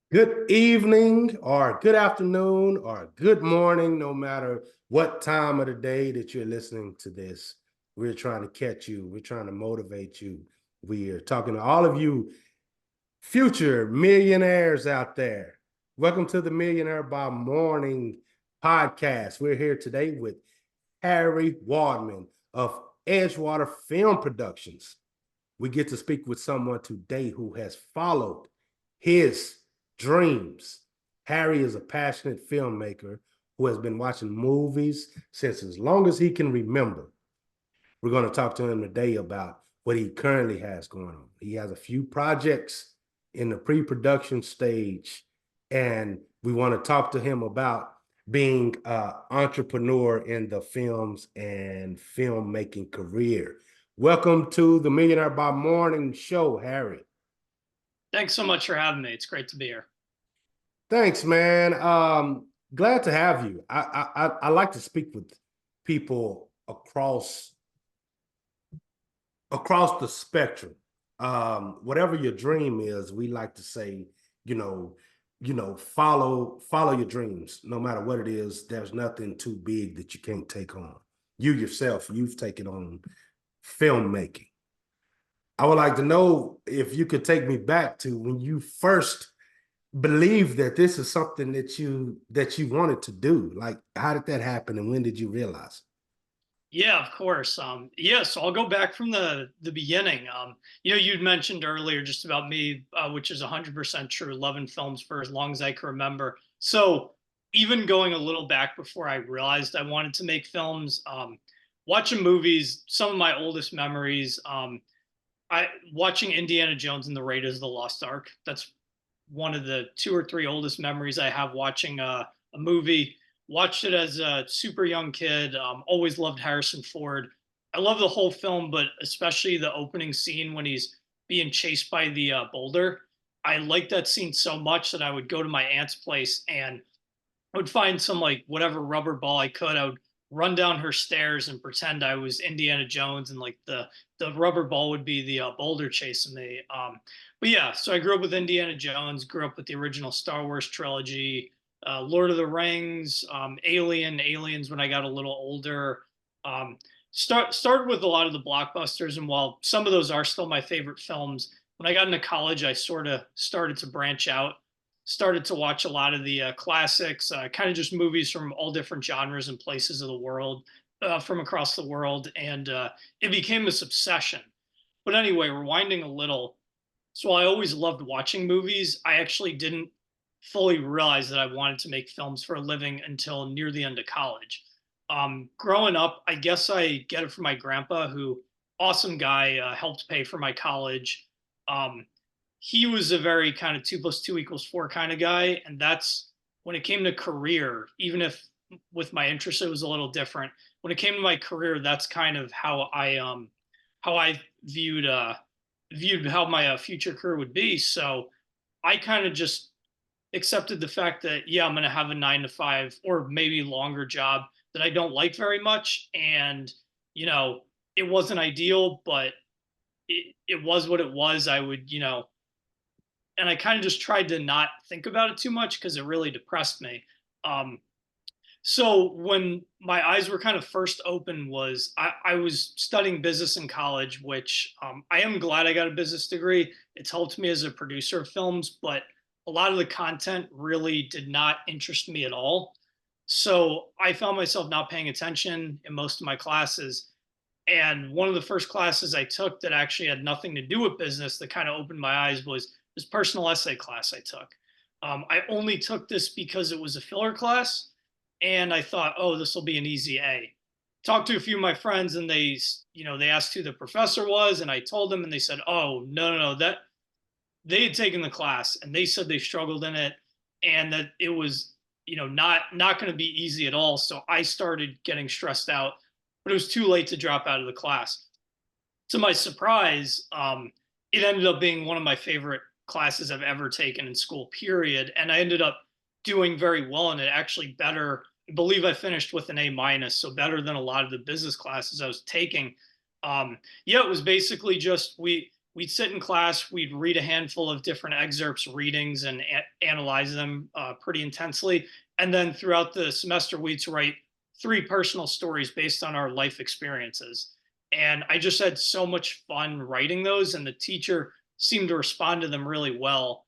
Good evening, or good afternoon, or good morning, no matter what time of the day that you're listening to this. We're trying to catch you, we're trying to motivate you. We are talking to all of you future millionaires out there. Welcome to the Millionaire by Morning podcast. We're here today with Harry Wardman of Edgewater Film Productions. We get to speak with someone today who has followed his dreams. Harry is a passionate filmmaker who has been watching movies since as long as he can remember. We're going to talk to him today about what he currently has going on. He has a few projects in the pre-production stage, and we want to talk to him about being an entrepreneur in the films and filmmaking career. Welcome to the Millionaire by Morning show, Harry. Thanks so much for having me. It's great to be here. Thanks, man. Glad to have you. I like to speak with people across the spectrum. Whatever your dream is, we like to say, follow your dreams, no matter what it is. There's nothing too big that you can't take on. You yourself, you've taken on filmmaking. I would like to know if you could take me back to when you first believed that this is something that you wanted to do. Like, how did that happen, and when did you realize? Yeah, of course. So I'll go back from the beginning. You'd mentioned earlier just about me, which is 100% true, loving films for as long as I can remember. So even going a little back before I realized I wanted to make films, watching movies, some of my oldest memories, I watching Indiana Jones and the Raiders of the Lost Ark. That's one of the two or three oldest memories I have watching a movie. Watched it as a super young kid. Always loved Harrison Ford. I love the whole film, but especially the opening scene when he's being chased by the boulder. I liked that scene so much that I would go to my aunt's place and I would find some like whatever rubber ball I could. I would run down her stairs and pretend I was Indiana Jones, and like the rubber ball would be the boulder chasing me. But yeah, so I grew up with Indiana Jones. Grew up with the original Star Wars trilogy, Lord of the Rings, Aliens when I got a little older. Started with a lot of the blockbusters, and while some of those are still my favorite films, when I got into college, I sort of started to branch out, started to watch a lot of the classics, kind of just movies from all different genres and places of the world, from across the world, and it became this obsession. But anyway, rewinding a little, so I always loved watching movies. I actually didn't fully realize that I wanted to make films for a living until near the end of college. Growing up, I guess I get it from my grandpa, who awesome guy, helped pay for my college. Um, he was a very kind of 2 + 2 = 4 kind of guy. And that's when it came to career, even if with my interest, it was a little different. When it came to my career, that's kind of how I viewed how my future career would be. So I kind of just accepted the fact that, yeah, I'm going to have a 9 to 5 or maybe longer job that I don't like very much. And, you know, it wasn't ideal, but it was what it was. And I kind of just tried to not think about it too much because it really depressed me. Um, so when my eyes were kind of first open was I was studying business in college, which I am glad I got a business degree. It's helped me as a producer of films, but a lot of the content really did not interest me at all. So I found myself not paying attention in most of my classes. And one of the first classes I took that actually had nothing to do with business that kind of opened my eyes was this personal essay class I took. I only took this because it was a filler class, and I thought, oh, this will be an easy A. Talked to a few of my friends, and they asked who the professor was, and I told them, and they said, oh, no, that they had taken the class, and they said they struggled in it, and that it was, not going to be easy at all. So I started getting stressed out, but it was too late to drop out of the class. To my surprise, it ended up being one of my favorite classes I've ever taken in school, period. And I ended up doing very well in it, actually better. I believe I finished with an A-, so better than a lot of the business classes I was taking. Yeah, it was basically just we'd sit in class, we'd read a handful of different excerpts, readings, and analyze them pretty intensely. And then throughout the semester, we'd write 3 personal stories based on our life experiences. And I just had so much fun writing those, and the teacher seemed to respond to them really well.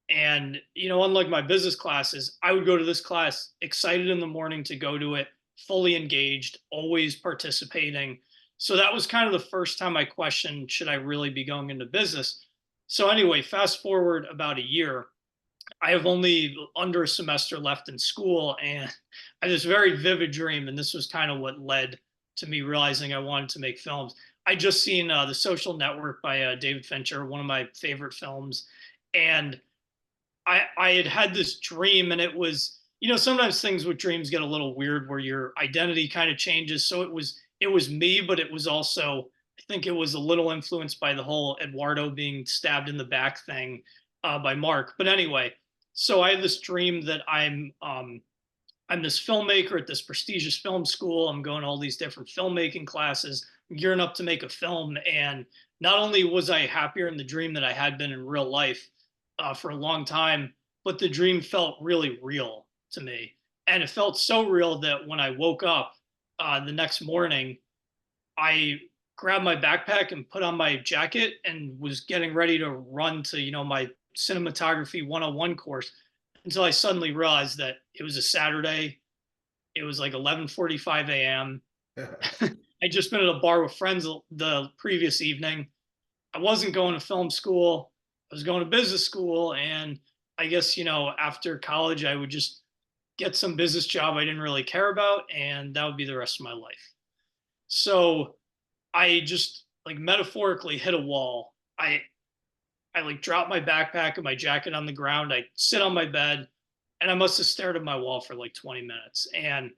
And, unlike my business classes, I would go to this class excited in the morning to go to it, fully engaged, always participating. So that was kind of the first time I questioned, should I really be going into business? So, anyway, fast forward about a year, I have only under a semester left in school, and I had this very vivid dream. And this was kind of what led to me realizing I wanted to make films. I just seen The Social Network by David Fincher, one of my favorite films. And I had had this dream, and it was, sometimes things with dreams get a little weird where your identity kind of changes. So it was me, but it was also, I think it was a little influenced by the whole Eduardo being stabbed in the back thing by Mark. But anyway, so I had this dream that I'm this filmmaker at this prestigious film school. I'm going to all these different filmmaking classes, gearing up to make a film. And not only was I happier in the dream that I had been in real life for a long time, but the dream felt really real to me. And it felt so real that when I woke up the next morning, I grabbed my backpack and put on my jacket and was getting ready to run to, my cinematography 101 course, until I suddenly realized that it was a Saturday. It was like 11:45 a.m. I'd just been at a bar with friends the previous evening. I wasn't going to film school. I was going to business school. And I guess, after college, I would just get some business job I didn't really care about. And that would be the rest of my life. So I just like metaphorically hit a wall. I like dropped my backpack and my jacket on the ground. I sit on my bed, and I must have stared at my wall for like 20 minutes. And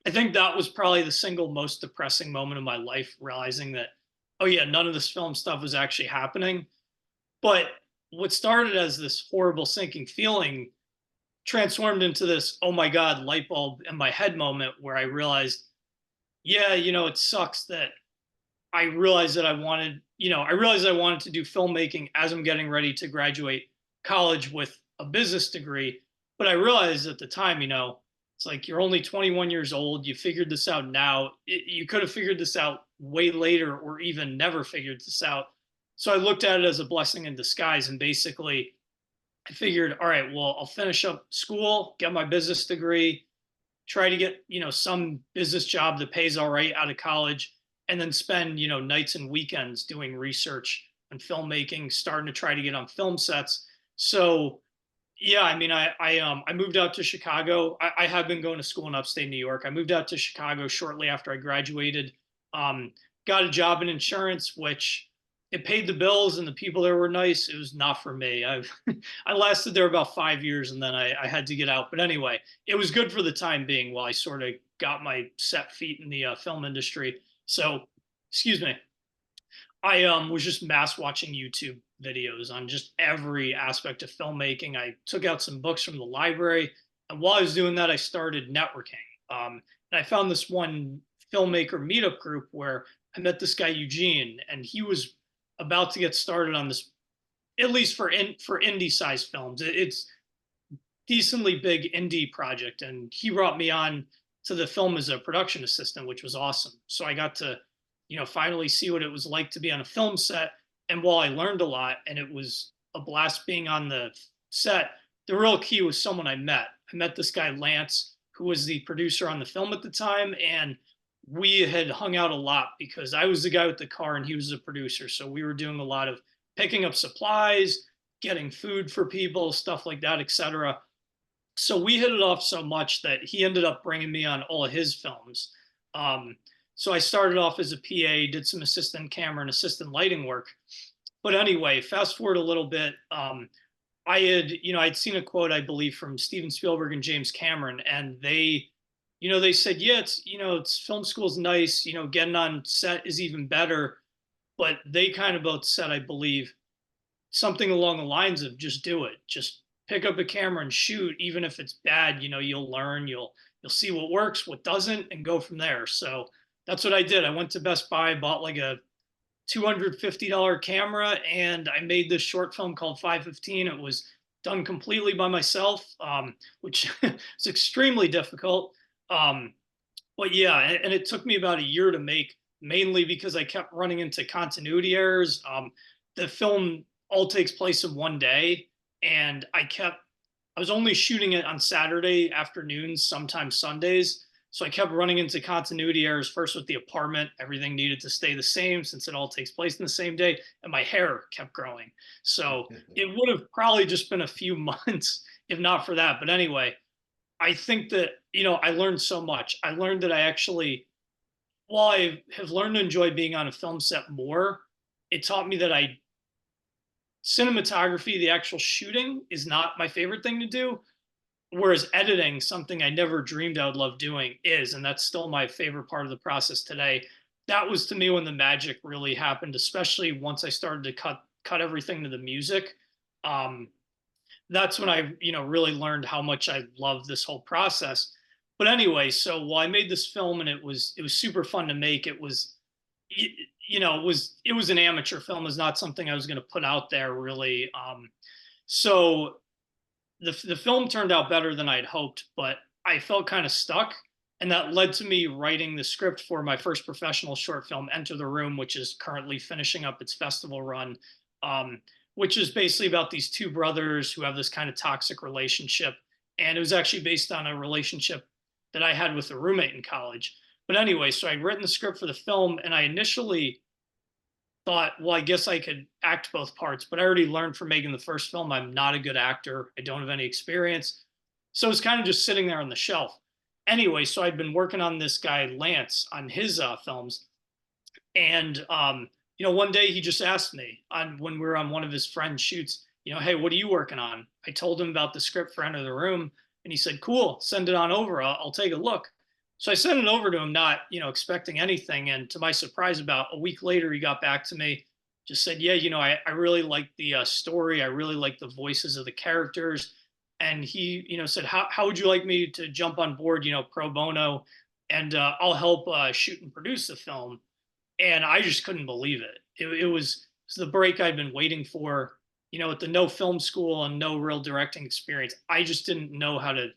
I think that was probably the single most depressing moment of my life, realizing that, oh yeah, none of this film stuff was actually happening. But what started as this horrible sinking feeling transformed into this, oh my God, light bulb in my head moment where I realized, yeah, it sucks that I realized I wanted to do filmmaking as I'm getting ready to graduate college with a business degree. But I realized at the time, it's like you're only 21 years old. You figured this out now. You could have figured this out way later or even never figured this out. So I looked at it as a blessing in disguise. And basically, I figured, all right, well, I'll finish up school, get my business degree, try to get, some business job that pays all right out of college, and then spend, nights and weekends doing research and filmmaking, starting to try to get on film sets. So yeah, I mean, I moved out to Chicago. I have been going to school in upstate New York. I moved out to Chicago shortly after I graduated. Um, got a job in insurance, which it paid the bills and the people there were nice. It was not for me. I lasted there about 5 years, and then I had to get out. But anyway, it was good for the time being while I sort of got my set feet in the film industry. So, excuse me. I was just mass watching YouTube videos on just every aspect of filmmaking. I took out some books from the library, and while I was doing that, I started networking. And I found this one filmmaker meetup group where I met this guy Eugene, and he was about to get started on this, at least for indie sized films. It's decently big indie project, and he brought me on to the film as a production assistant, which was awesome. So I got to finally see what it was like to be on a film set. And while I learned a lot and it was a blast being on the set, the real key was someone I met. I met this guy, Lance, who was the producer on the film at the time. And we had hung out a lot because I was the guy with the car and he was the producer. So we were doing a lot of picking up supplies, getting food for people, stuff like that, etc. So we hit it off so much that he ended up bringing me on all of his films. So I started off as a PA, did some assistant camera and assistant lighting work. But anyway, fast forward a little bit. I'd seen a quote, I believe, from Steven Spielberg and James Cameron, and they said, yeah, it's film school's nice, getting on set is even better. But they kind of both said, I believe, something along the lines of just do it. Just pick up a camera and shoot, even if it's bad, you'll learn, you'll see what works, what doesn't, and go from there. So that's what I did. I went to Best Buy, bought like a $250 camera, and I made this short film called 515. It was done completely by myself, which is extremely difficult. Um, but yeah, and it took me about a year to make, mainly because I kept running into continuity errors. The film all takes place in one day, and I was only shooting it on Saturday afternoons, sometimes Sundays. So I kept running into continuity errors first with the apartment. Everything needed to stay the same since it all takes place in the same day. And my hair kept growing. So it would have probably just been a few months if not for that. But anyway, I think that, I learned so much. I learned that I actually, while I have learned to enjoy being on a film set more, it taught me that cinematography, the actual shooting, is not my favorite thing to do. Whereas editing, something I never dreamed I would love doing, is, and that's still my favorite part of the process today. That was to me when the magic really happened, especially once I started to cut everything to the music. Um, that's when I, really learned how much I love this whole process. But anyway, so while I made this film and it was super fun to make, it was an amateur film. It was not something I was going to put out there really. So the film turned out better than I'd hoped, but I felt kind of stuck. And that led to me writing the script for my first professional short film, Enter the Room, which is currently finishing up its festival run, um, which is basically about these two brothers who have this kind of toxic relationship. And it was actually based on a relationship that I had with a roommate in college. But anyway, so I'd written the script for the film, and I initially thought, well, I guess I could act both parts, but I already learned from making the first film I'm not a good actor. I don't have any experience. So it's kind of just sitting there on the shelf. Anyway, so I'd been working on this guy, Lance, on his films. And, one day he just asked me when we were on one of his friend's shoots, hey, what are you working on? I told him about the script for Enter the Room. And he said, cool, send it on over. I'll take a look. So I sent it over to him, not, expecting anything. And to my surprise, about a week later, he got back to me, just said, yeah, I really like the story. I really like the voices of the characters. And he, said, how would you like me to jump on board, pro bono, and I'll help shoot and produce the film. And I just couldn't believe it. It was the break I'd been waiting for, at the no film school and no real directing experience. I just didn't know how to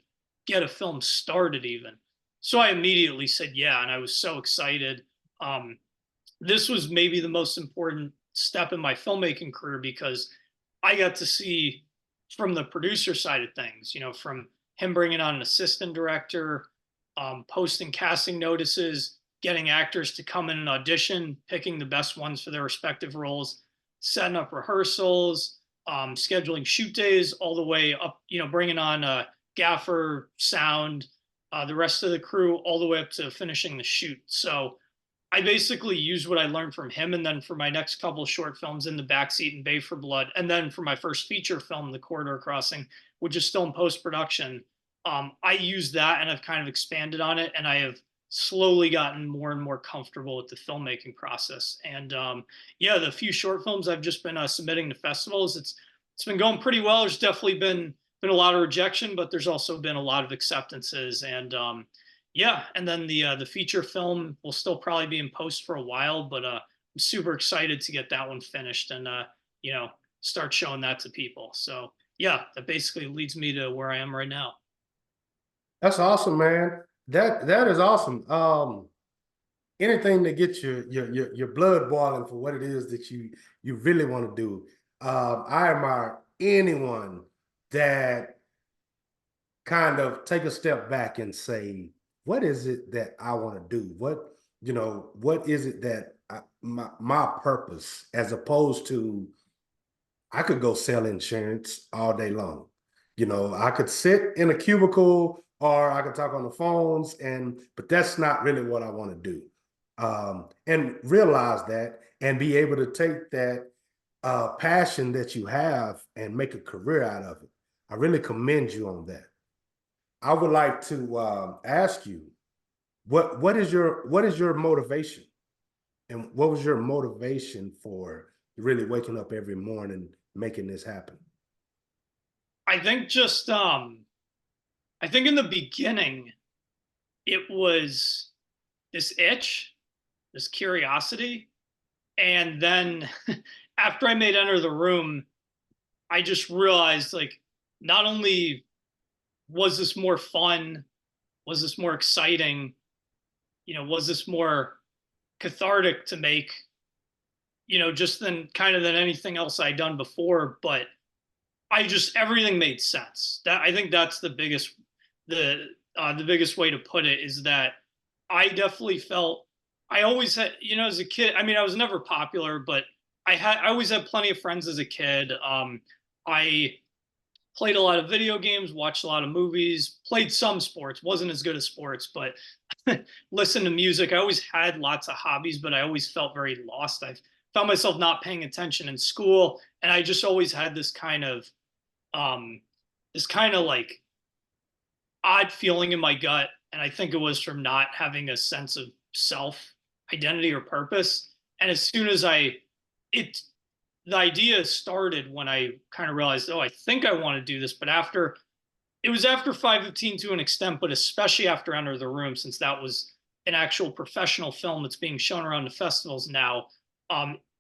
get a film started even. So I immediately said yeah, and I was so excited. Um, this was maybe the most important step in my filmmaking career because I got to see from the producer side of things, from him bringing on an assistant director, posting casting notices, getting actors to come in and audition, picking the best ones for their respective roles, setting up rehearsals, scheduling shoot days, all the way up, bringing on a gaffer, sound, the rest of the crew, all the way up to finishing the shoot. So I basically used what I learned from him, and then for my next couple of short films, In the Backseat and Bay for Blood, and then for my first feature film, The Corridor Crossing, which is still in post production, I used that and I've kind of expanded on it, and I have slowly gotten more and more comfortable with the filmmaking process. And yeah, the few short films I've just been submitting to festivals, it's been going pretty well. There's definitely been a lot of rejection, but there's also been a lot of acceptances. And yeah, and then the feature film will still probably be in post for a while, but I'm super excited to get that one finished and you know start showing that to people. So yeah, that basically leads me to where I am right now. That's awesome, man. That is awesome. Anything to get your blood boiling for what it is that you really want to do. I admire anyone that kind of take a step back and say, what is it that I want to do? What is it that my purpose, as opposed to I could go sell insurance all day long. I could sit in a cubicle or I could talk on the phones, but that's not really what I want to do. And realize that and be able to take that passion that you have and make a career out of it. I really commend you on that. I would like to ask you, what is your motivation, and what was your motivation for really waking up every morning making this happen? I think just I think in the beginning it was this itch, this curiosity. And then after I made Enter the Room, I just realized like not only was this more fun, was this more exciting, was this more cathartic to make, just than kind of than anything else I'd done before, but I just everything made sense. That I think that's the biggest way to put it is that I definitely felt I always had, as a kid, I mean, I was never popular, but I always had plenty of friends as a kid. I played a lot of video games, watched a lot of movies, played some sports, wasn't as good as sports, but listened to music. I always had lots of hobbies, but I always felt very lost. I found myself not paying attention in school, and I just always had um this kind of like odd feeling in my gut, and I think it was from not having a sense of self identity or purpose. And as soon as it the idea started when I kind of realized, oh, I think I want to do this. But after it was after 515 to an extent, but especially after Enter the Room, since that was an actual professional film that's being shown around the festivals now.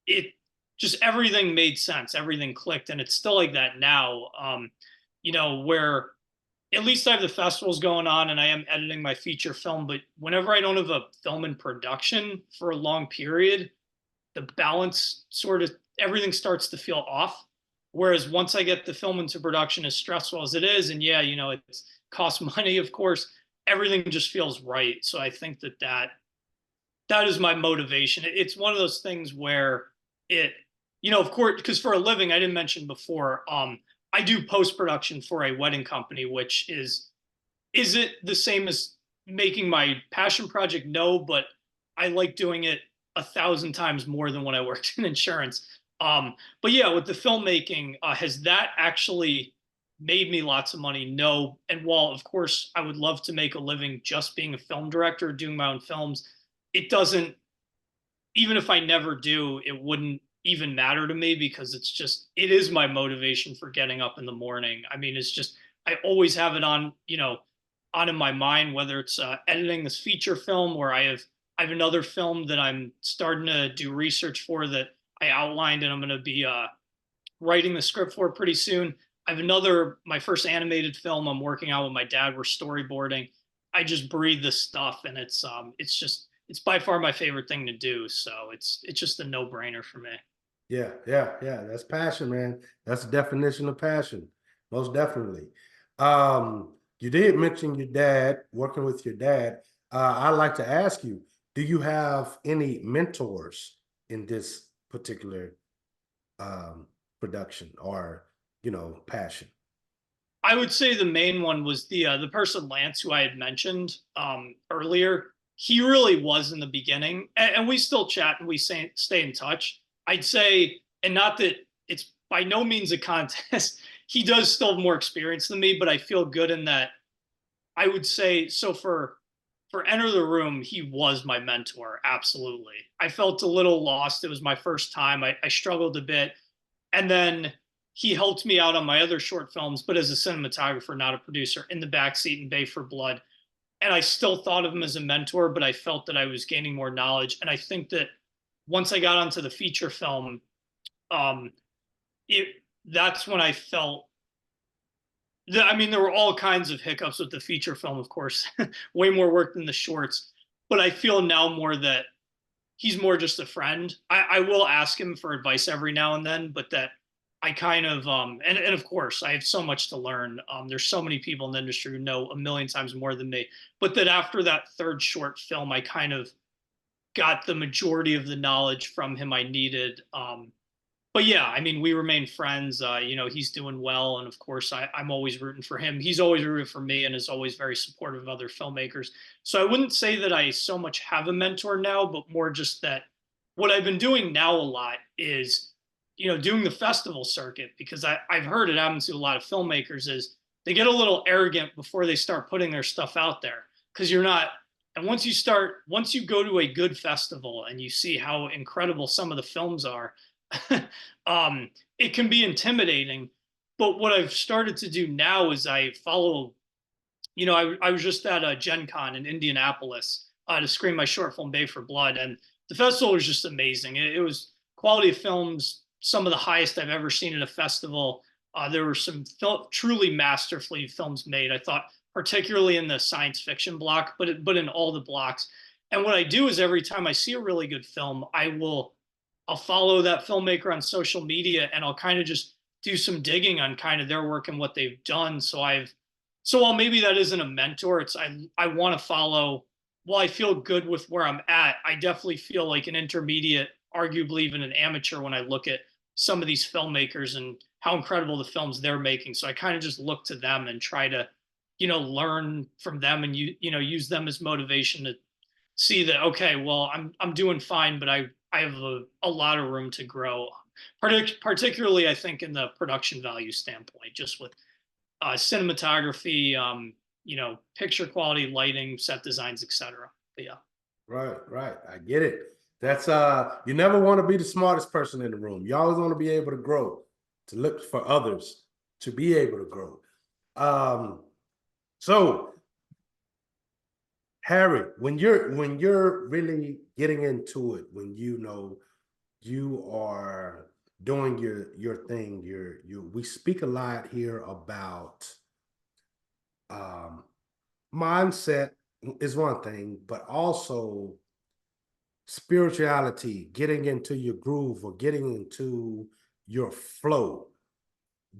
It just everything made sense, everything clicked, and it's still like that now. Where at least I have the festivals going on and I am editing my feature film, but whenever I don't have a film in production for a long period, the balance sort of everything starts to feel off. Whereas once I get the film into production, as stressful as it is, and yeah, it costs money, of course, everything just feels right. So I think that is my motivation. It's one of those things where it, of course, because for a living, I didn't mention before, I do post production for a wedding company, which is it the same as making my passion project? No, but I like doing it 1,000 times more than when I worked in insurance. But yeah, with the filmmaking, has that actually made me lots of money? No. And while of course I would love to make a living just being a film director, doing my own films, it doesn't. Even if I never do, it wouldn't even matter to me because it is my motivation for getting up in the morning. I mean, it's just I always have it on in my mind, whether it's editing this feature film or I have another film that I'm starting to do research for that I outlined and I'm going to be writing the script for pretty soon. I have my first animated film I'm working on with my dad. We're storyboarding. I just breathe this stuff, and it's by far my favorite thing to do. So it's just a no brainer for me. Yeah, yeah, yeah. That's passion, man. That's the definition of passion. Most definitely. You did mention your dad, working with your dad. I'd like to ask you, do you have any mentors in this particular production or, passion? I would say the main one was the person Lance who I had mentioned earlier. He really was in the beginning, and we still chat and we stay in touch. I'd say, and not that it's by no means a contest. He does still have more experience than me, but I feel good in that. I would say so for Enter the Room, he was my mentor. Absolutely. I felt a little lost. It was my first time. I struggled a bit. And then he helped me out on my other short films, but as a cinematographer, not a producer, in the backseat in Bay for Blood. And I still thought of him as a mentor, but I felt that I was gaining more knowledge. And I think that once I got onto the feature film, um, it that's when I felt I mean, there were all kinds of hiccups with the feature film, of course, way more work than the shorts. But I feel now more that he's more just a friend. I will ask him for advice every now and then, but that I kind of and of course I have so much to learn. There's so many people in the industry who know a million times more than me. But that after that third short film, I kind of got the majority of the knowledge from him I needed. But yeah, I mean, we remain friends. He's doing well, and of course, I'm always rooting for him. He's always rooted for me, and is always very supportive of other filmmakers. So I wouldn't say that I so much have a mentor now, but more just that what I've been doing now a lot is, doing the festival circuit because I've heard it happens to a lot of filmmakers is they get a little arrogant before they start putting their stuff out there because you're not. And once you go to a good festival and you see how incredible some of the films are, it can be intimidating. But what I've started to do now is I follow, I was just at a Gen Con in Indianapolis to screen my short film Bay for Blood. And the festival was just amazing. It was quality of films, some of the highest I've ever seen at a festival. There were some truly masterfully films made. I thought, particularly in the science fiction block, but in all the blocks. And what I do is every time I see a really good film, I'll follow that filmmaker on social media, and I'll kind of just do some digging on kind of their work and what they've done. So while maybe that isn't a mentor, it's I want to follow. While I feel good with where I'm at, I definitely feel like an intermediate, arguably even an amateur, when I look at some of these filmmakers and how incredible the films they're making. So I kind of just look to them and try to, learn from them, and use them as motivation to see that, okay, well, I'm doing fine, but I have a lot of room to grow. Particularly, I think, in the production value standpoint, just with cinematography, picture quality, lighting, set designs, etc. But yeah. Right, right. I get it. That's you never want to be the smartest person in the room. You always want to be able to grow, to look for others to be able to grow. So Harry, when you're really getting into it, when you are doing your thing, we speak a lot here about mindset is one thing, but also spirituality, getting into your groove or getting into your flow.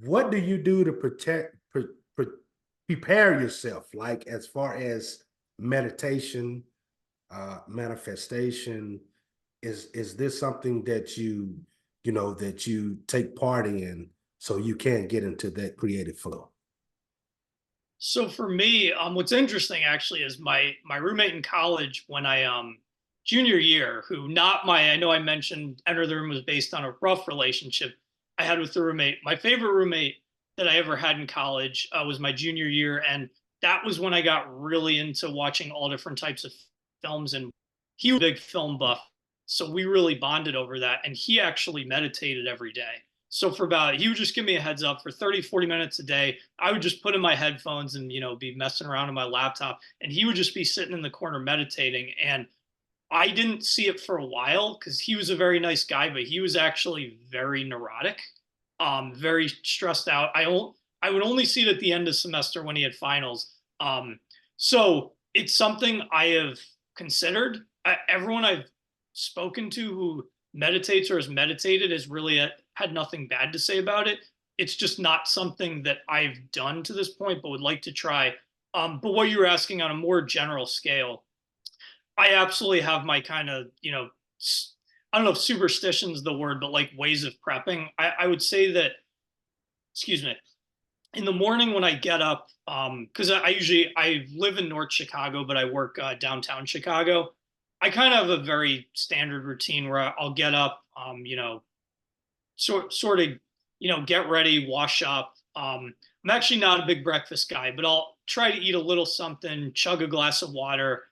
What do you do to prepare yourself, like as far as meditation, manifestation? Is this something that that you take part in so you can get into that creative flow? So for me, what's interesting actually is my roommate in college when I junior year, who not my I know I mentioned Enter the Room was based on a rough relationship I had with the roommate. My favorite roommate that I ever had in college was my junior year, and that was when I got really into watching all different types of films. And he was a big film buff, so we really bonded over that. And he actually meditated every day. So he would just give me a heads up for 30, 40 minutes a day. I would just put in my headphones and, be messing around on my laptop. And he would just be sitting in the corner meditating. And I didn't see it for a while because he was a very nice guy, but he was actually very neurotic, very stressed out. I would only see it at the end of semester when he had finals. So it's something I have considered. Everyone I've spoken to who meditates or has meditated has really had nothing bad to say about it. It's just not something that I've done to this point, but would like to try. But what you're asking on a more general scale, I absolutely have my kind of, I don't know if superstition is the word, but like ways of prepping. I would say that, excuse me, in the morning when I get up, because I live in North Chicago, but I work downtown Chicago. I kind of have a very standard routine where I'll get up, sort of, get ready, wash up. I'm actually not a big breakfast guy, but I'll try to eat a little something, chug a glass of water,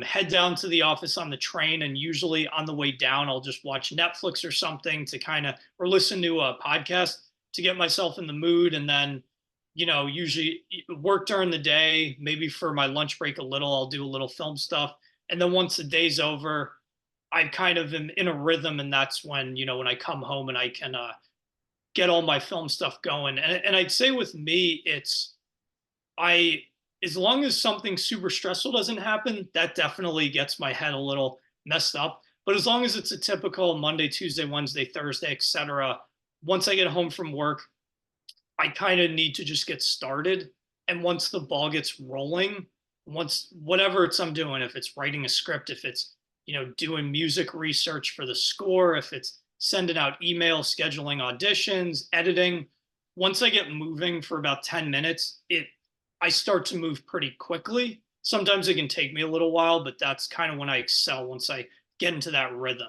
head down to the office on the train, and usually on the way down, I'll just watch Netflix or something to or listen to a podcast to get myself in the mood. And then, usually work during the day, maybe for my lunch break a little, I'll do a little film stuff. And then once the day's over, I kind of am in a rhythm. And that's when, when I come home and I can get all my film stuff going. And I'd say with me, I, as long as something super stressful doesn't happen, that definitely gets my head a little messed up. But as long as it's a typical Monday, Tuesday, Wednesday, Thursday, etc., once I get home from work, I kind of need to just get started. And once the ball gets rolling, once whatever I'm doing, if it's writing a script, if it's, doing music research for the score, if it's sending out emails, scheduling auditions, editing, once I get moving for about 10 minutes, I start to move pretty quickly. Sometimes it can take me a little while, but that's kind of when I excel, once I get into that rhythm.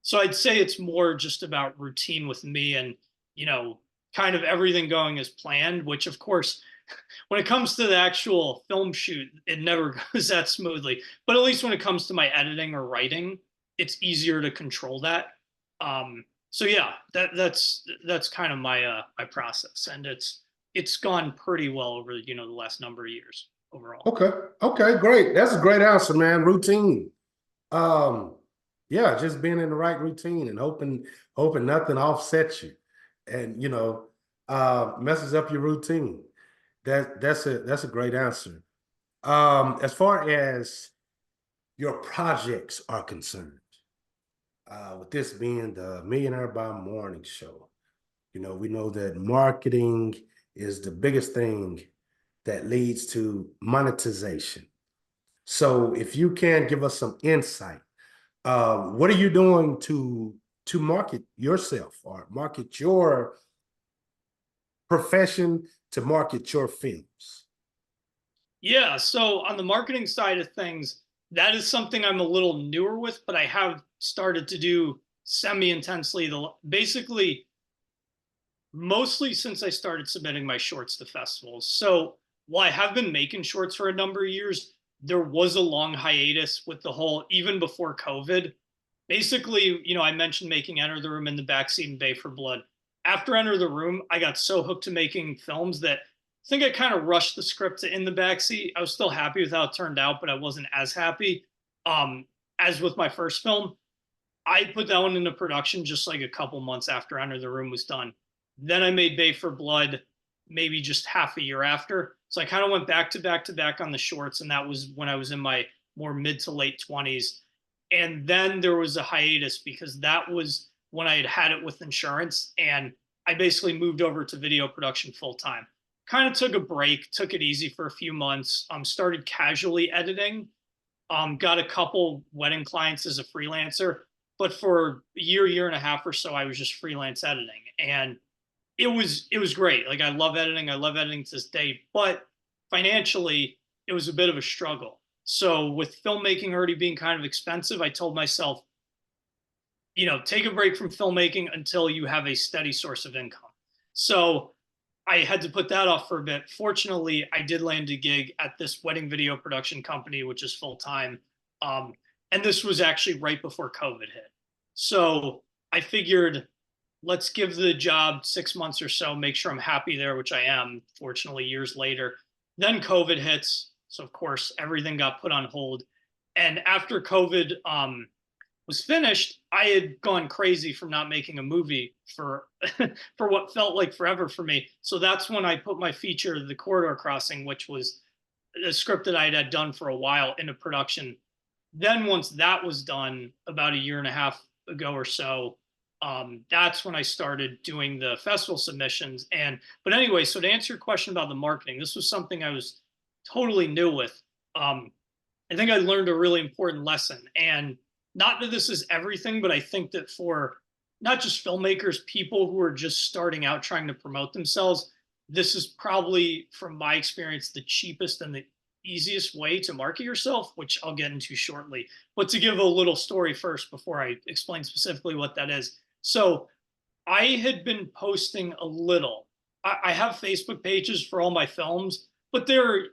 So I'd say it's more just about routine with me, and, kind of everything going as planned, which of course, when it comes to the actual film shoot, it never goes that smoothly. But at least when it comes to my editing or writing, it's easier to control that. So yeah, that's kind of my process, and it's gone pretty well over the last number of years overall. Okay, okay, great. That's a great answer, man. Routine. Um, Yeah, just being in the right routine and hoping nothing offsets you, and messes up your routine. That's a great answer. As far as your projects are concerned, with this being the Millionaire by Morning show, we know that marketing is the biggest thing that leads to monetization. So if you can give us some insight, what are you doing to market yourself or market your profession, to market your films? Yeah, so on the marketing side of things, that is something I'm a little newer with, but I have started to do semi-intensely basically mostly since I started submitting my shorts to festivals. So while I have been making shorts for a number of years, there was a long hiatus with the whole, even before COVID. Basically, I mentioned making Enter the Room, in the Backseat, and Bay for Blood. After Enter the Room, I got so hooked to making films that I think I kind of rushed the script to In the Backseat. I was still happy with how it turned out, but I wasn't as happy um, as with my first film. I put that one into production just like a couple months after Enter the Room was done. Then I made Bay for Blood maybe just half a year after. So I kind of went back to back to back on the shorts, and that was when I was in my more mid to late 20s. And then there was a hiatus because that was when I had it with insurance, and I basically moved over to video production full time. Kind of took a break, took it easy for a few months, started casually editing, got a couple wedding clients as a freelancer, but for a year and a half or so, I was just freelance editing, and it was great. Like, I love editing. I love editing to this day, but financially, it was a bit of a struggle. So with filmmaking already being kind of expensive, I told myself, take a break from filmmaking until you have a steady source of income. So I had to put that off for a bit. Fortunately, I did land a gig at this wedding video production company, which is full time. Um, and this was actually right before COVID hit. So I figured, let's give the job 6 months or so, make sure I'm happy there, which I am, fortunately, years later. Then COVID hits. So, of course, everything got put on hold. And after COVID was finished, I had gone crazy from not making a movie for for what felt like forever for me. So that's when I put my feature, The Corridor Crossing, which was a script that I had done for a while, into production. Then once that was done, about a year and a half ago or so, that's when I started doing the festival submissions. But anyway, so to answer your question about the marketing, this was something I was totally new with. Um, I think I learned a really important lesson. And not that this is everything, but I think that for not just filmmakers, people who are just starting out trying to promote themselves, this is probably, from my experience, the cheapest and the easiest way to market yourself, which I'll get into shortly. But to give a little story first before I explain specifically what that is. So I had been posting a little. I have Facebook pages for all my films, but I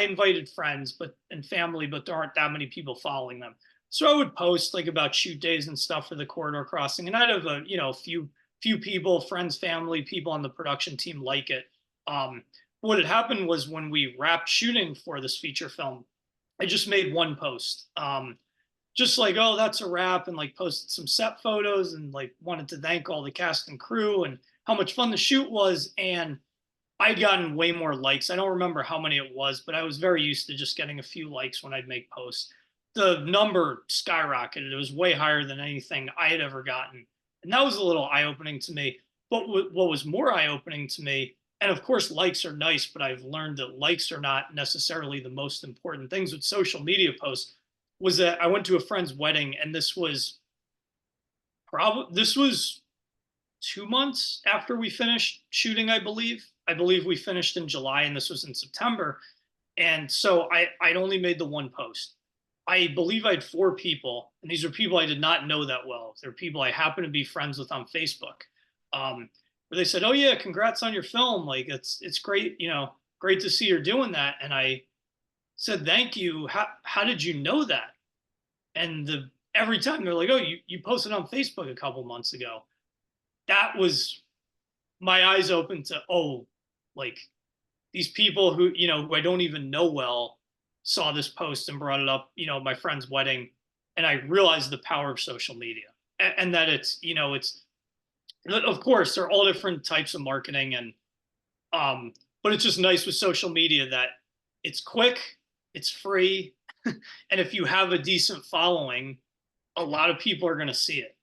invited friends and family, but there aren't that many people following them. So I would post like about shoot days and stuff for The Corridor Crossing, and I'd have a few people, friends, family, people on the production team like it. What had happened was, when we wrapped shooting for this feature film, I just made one post. Just like, oh, that's a wrap, and like posted some set photos, and like wanted to thank all the cast and crew and how much fun the shoot was. And I'd gotten way more likes. I don't remember how many it was, but I was very used to just getting a few likes when I'd make posts. The number skyrocketed. It was way higher than anything I had ever gotten. And that was a little eye opening to me. But what was more eye opening to me, and of course, likes are nice, but I've learned that likes are not necessarily the most important things with social media posts, was that I went to a friend's wedding, and this was 2 months after we finished shooting, I believe. I believe we finished in July, and this was in September. And so I'd only made the one post. I believe I had four people, and these are people I did not know that well. They're people I happen to be friends with on Facebook. Where they said, "Oh yeah, congrats on your film! Like, it's great, great to see you're doing that." And I said, "Thank you. How did you know that?" And every time they're like, "Oh, you posted on Facebook a couple months ago." That was my eyes open to, oh, like, these people who I don't even know well saw this post and brought it up, my friend's wedding. and I realized the power of social media, and that it's, you know, it's, of course, there are all different types of marketing, and um, but it's just nice with social media that it's quick, it's free, and if you have a decent following, a lot of people are going to see it.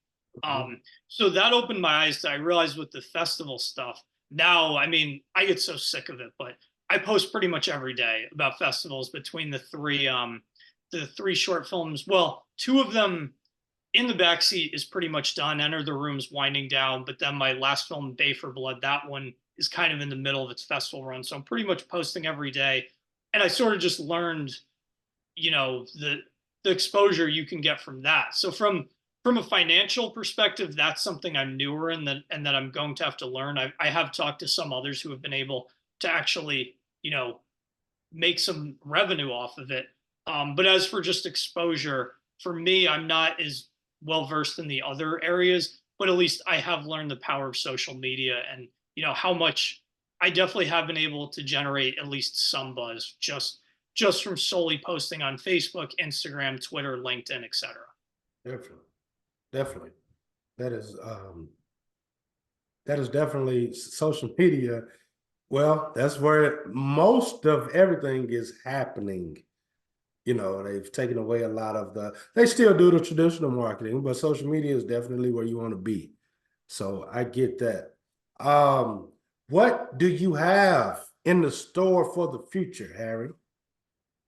Mhm. So that opened my eyes to, I realized with the festival stuff. Now, I mean, I get so sick of it, but I post pretty much every day about festivals between the three short films. Well, two of them, In the Backseat is pretty much done. Enter the Room's winding down, but then my last film, Bay for Blood, that one is kind of in the middle of its festival run. So I'm pretty much posting every day, and I sort of just learned, you know, the exposure you can get from that. So from a financial perspective, that's something I'm newer in, that and that I'm going to have to learn. I have talked to some others who have been able to actually, you know, make some revenue off of it. But as for just exposure, for me, I'm not as well versed in the other areas, but at least I have learned the power of social media, and, you know, how much I definitely have been able to generate at least some buzz just from solely posting on Facebook, Instagram, Twitter, LinkedIn, etc. Definitely, definitely. That is definitely social media. Well, that's where most of everything is happening. You know, they've taken away a lot of they still do the traditional marketing, but social media is definitely where you want to be. So I get that. Um, what do you have in the store for the future, Harry?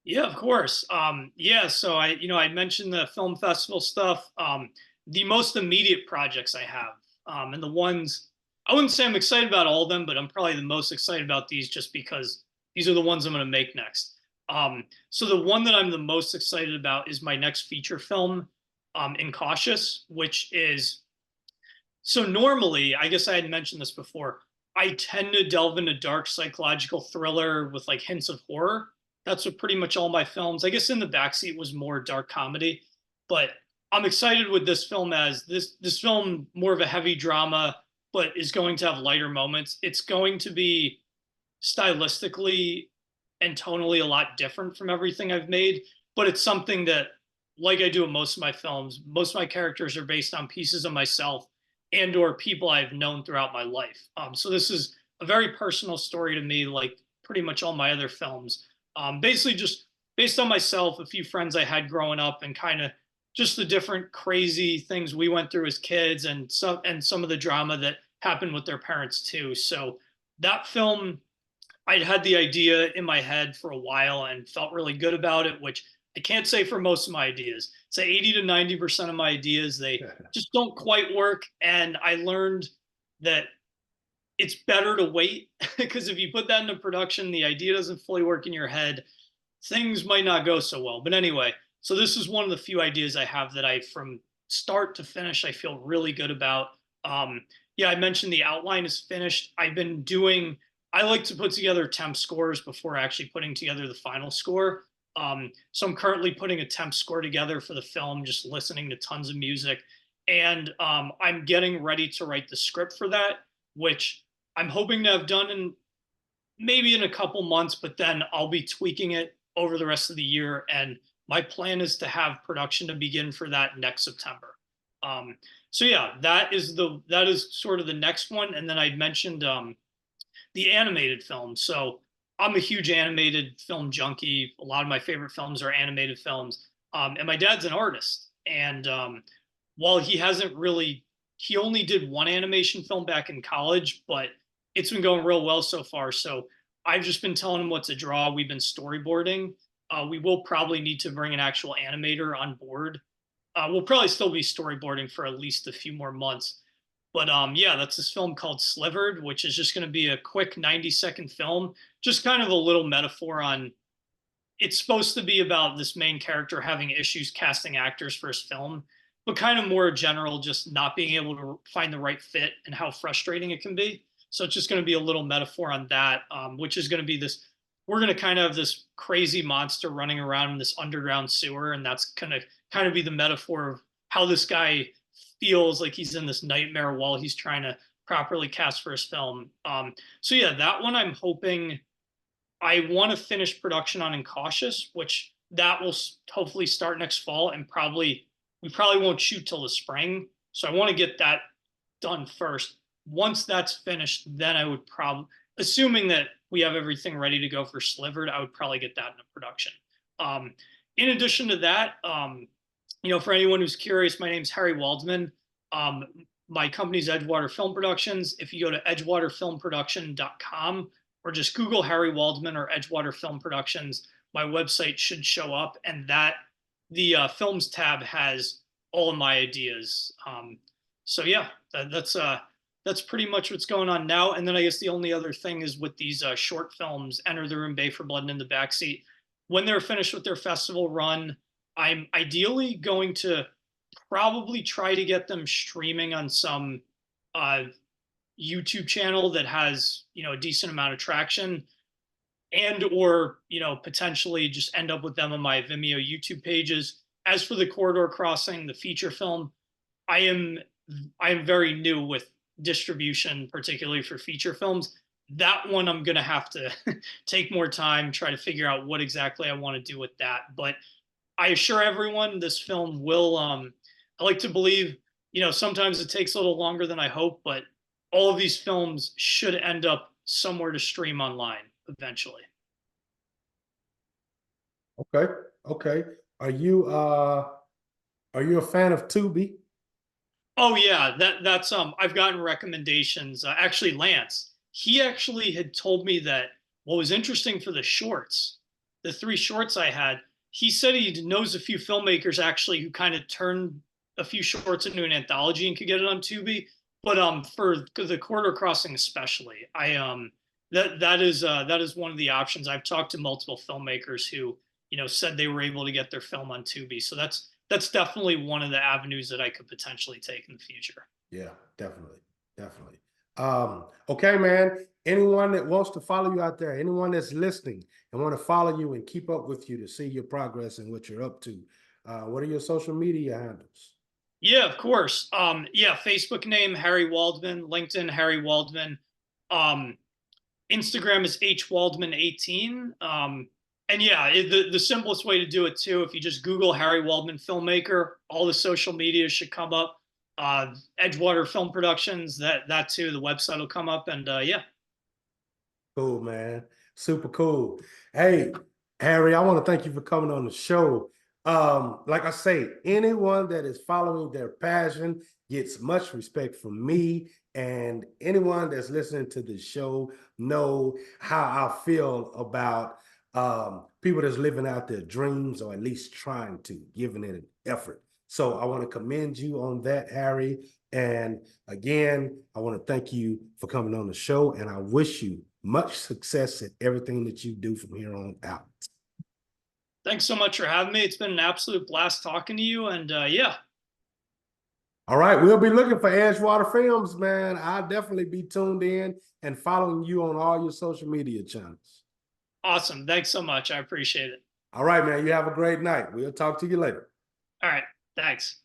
Yeah, of course. Yeah, so I mentioned the film festival stuff. The most immediate projects I have, and the ones I wouldn't say I'm excited about all of them, but I'm probably the most excited about these just because these are the ones I'm going to make next. So the one that I'm the most excited about is my next feature film, Incautious, which is, so normally, I guess I had mentioned this before, I tend to delve into dark psychological thriller with like hints of horror. That's what pretty much all my films. I guess In the Backseat was more dark comedy, but I'm excited with this film, as this film more of a heavy drama, but is going to have lighter moments. It's going to be stylistically and tonally a lot different from everything I've made, but it's something that, like I do in most of my films, most of my characters are based on pieces of myself and or people I've known throughout my life. So this is a very personal story to me, like pretty much all my other films. Basically, just based on myself, a few friends I had growing up, and kind of just the different crazy things we went through as kids, and some of the drama that happened with their parents too. So that film, I'd had the idea in my head for a while and felt really good about it, which I can't say for most of my ideas. Say 80 to 90% of my ideas, they just don't quite work. And I learned that it's better to wait, because if you put that into production, the idea doesn't fully work in your head, things might not go so well. But anyway, so this is one of the few ideas I have that I, from start to finish, I feel really good about. Yeah, I mentioned the outline is finished. I like to put together temp scores before actually putting together the final score. So I'm currently putting a temp score together for the film, just listening to tons of music. And I'm getting ready to write the script for that, which I'm hoping to have done in maybe in a couple months, but then I'll be tweaking it over the rest of the year. And my plan is to have production to begin for that next September. Um, so yeah, that is sort of the next one. And then I mentioned the animated film. So I'm a huge animated film junkie. A lot of my favorite films are animated films. And my dad's an artist. And while he only did one animation film back in college, but it's been going real well so far. So I've just been telling him what to draw. We've been storyboarding. We will probably need to bring an actual animator on board. We'll probably still be storyboarding for at least a few more months. But yeah, that's this film called Slivered, which is just going to be a quick 90-second film, just kind of a little metaphor on, it's supposed to be about this main character having issues casting actors for his film, but kind of more general, just not being able to find the right fit and how frustrating it can be. So it's just going to be a little metaphor on that, which is going to be this. We're going to kind of have this crazy monster running around in this underground sewer, and that's going to kind of be the metaphor of how this guy feels like he's in this nightmare while he's trying to properly cast for his film. So yeah, that one I'm hoping, I want to finish production on Incautious, which that will hopefully start next fall, and probably we probably won't shoot till the spring. So I want to get that done first. Once that's finished, then I would probably, assuming that we have everything ready to go for Slivered, I would probably get that into production. Um, in addition to that, for anyone who's curious, my name's Harry Waldman. Um, my company's Edgewater Film Productions. If you go to edgewaterfilmproduction.com or just Google Harry Waldman or Edgewater Film Productions, my website should show up, and that the films tab has all of my ideas. So yeah, that's pretty much what's going on now. And then I guess the only other thing is with these short films, Enter the Room, Bay for Blood, and In the Backseat. When they're finished with their festival run, I'm ideally going to probably try to get them streaming on some YouTube channel that has a decent amount of traction, and or potentially just end up with them on my Vimeo YouTube pages. As for the Corridor Crossing, the feature film, I am very new with distribution, particularly for feature films. That one I'm gonna have to take more time, try to figure out what exactly I want to do with that. But I assure everyone this film will. I like to believe, sometimes it takes a little longer than I hope, but all of these films should end up somewhere to stream online eventually. Okay. Okay. Are you a fan of Tubi? Oh yeah, that's I've gotten recommendations. Actually, Lance, he actually had told me that what was interesting for the shorts, the 3 shorts I had, he said he knows a few filmmakers actually who kind of turned a few shorts into an anthology and could get it on Tubi. But for the Corridor Crossing especially, I that is one of the options. I've talked to multiple filmmakers who said they were able to get their film on Tubi. So that's definitely one of the avenues that I could potentially take in the future. Yeah, definitely. Definitely. Okay, man. Anyone that wants to follow you out there, anyone that's listening and want to follow you and keep up with you to see your progress and what you're up to, what are your social media handles? Yeah, of course. Yeah, Facebook name Harry Waldman, LinkedIn Harry Waldman, um, Instagram is hwaldman18. And yeah, the simplest way to do it too, if you just Google Harry Waldman filmmaker, all the social media should come up. Edgewater Film Productions, that too, the website will come up, and yeah. Cool, man. Super cool. Hey, Harry, I want to thank you for coming on the show. Like I say, anyone that is following their passion gets much respect from me, and anyone that's listening to the show know how I feel about people that's living out their dreams, or at least trying to, giving it an effort. So I want to commend you on that, Harry. And again, I want to thank you for coming on the show, and I wish you much success at everything that you do from here on out. Thanks so much for having me. It's been an absolute blast talking to you, and yeah. All right, we'll be looking for Edgewater Films, man. I'll definitely be tuned in and following you on all your social media channels. Awesome. Thanks so much. I appreciate it. All right, man. You have a great night. We'll talk to you later. All right. Thanks.